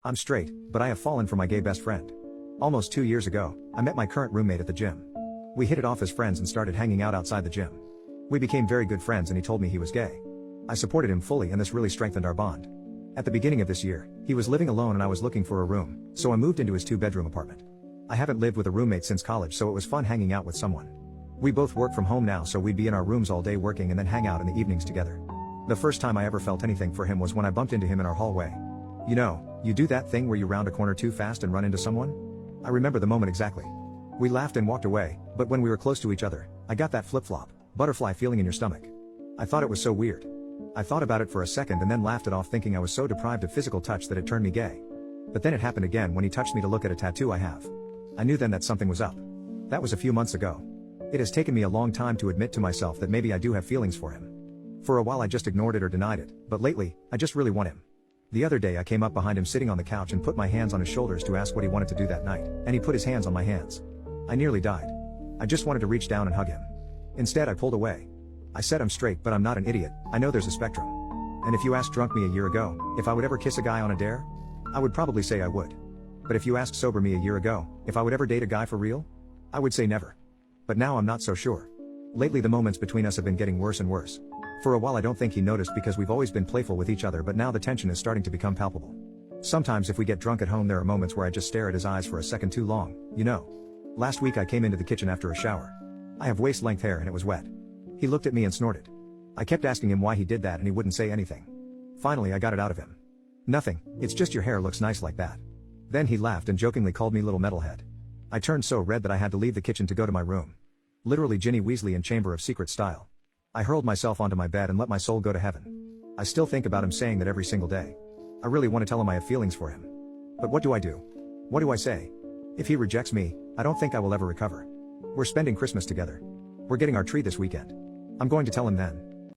I'm straight, but I have fallen for my gay best friend. Almost 2 years ago, I met my current roommate at the gym. We hit it off as friends and started hanging out outside the gym. We became very good friends and he told me he was gay. I supported him fully and this really strengthened our bond. At the beginning of this year, he was living alone and I was looking for a room, so I moved into his 2-bedroom apartment. I haven't lived with a roommate since college, so it was fun hanging out with someone. We both work from home now, so we'd be in our rooms all day working and then hang out in the evenings together. The first time I ever felt anything for him was when I bumped into him in our hallway. You know, you do that thing where you round a corner too fast and run into someone? I remember the moment exactly. We laughed and walked away, but when we were close to each other, I got that flip-flop, butterfly feeling in your stomach. I thought it was so weird. I thought about it for a second and then laughed it off, thinking I was so deprived of physical touch that it turned me gay. But then it happened again when he touched me to look at a tattoo I have. I knew then that something was up. That was a few months ago. It has taken me a long time to admit to myself that maybe I do have feelings for him. For a while I just ignored it or denied it, but lately, I just really want him. The other day I came up behind him sitting on the couch and put my hands on his shoulders to ask what he wanted to do that night, and he put his hands on my hands. I nearly died. I just wanted to reach down and hug him. Instead I pulled away. I said I'm straight, but I'm not an idiot. I know there's a spectrum. And if you asked drunk me a year ago, if I would ever kiss a guy on a dare, I would probably say I would. But if you asked sober me a year ago, if I would ever date a guy for real, I would say never. But now I'm not so sure. Lately the moments between us have been getting worse and worse. For a while I don't think he noticed because we've always been playful with each other, but now the tension is starting to become palpable. Sometimes if we get drunk at home there are moments where I just stare at his eyes for a second too long, you know. Last week I came into the kitchen after a shower. I have waist-length hair and it was wet. He looked at me and snorted. I kept asking him why he did that and he wouldn't say anything. Finally I got it out of him. Nothing, it's just your hair looks nice like that. Then he laughed and jokingly called me little metalhead. I turned so red that I had to leave the kitchen to go to my room. Literally Ginny Weasley in Chamber of Secrets style. I hurled myself onto my bed and let my soul go to heaven. I still think about him saying that every single day. I really want to tell him I have feelings for him. But what do I do? What do I say? If he rejects me, I don't think I will ever recover. We're spending Christmas together. We're getting our tree this weekend. I'm going to tell him then.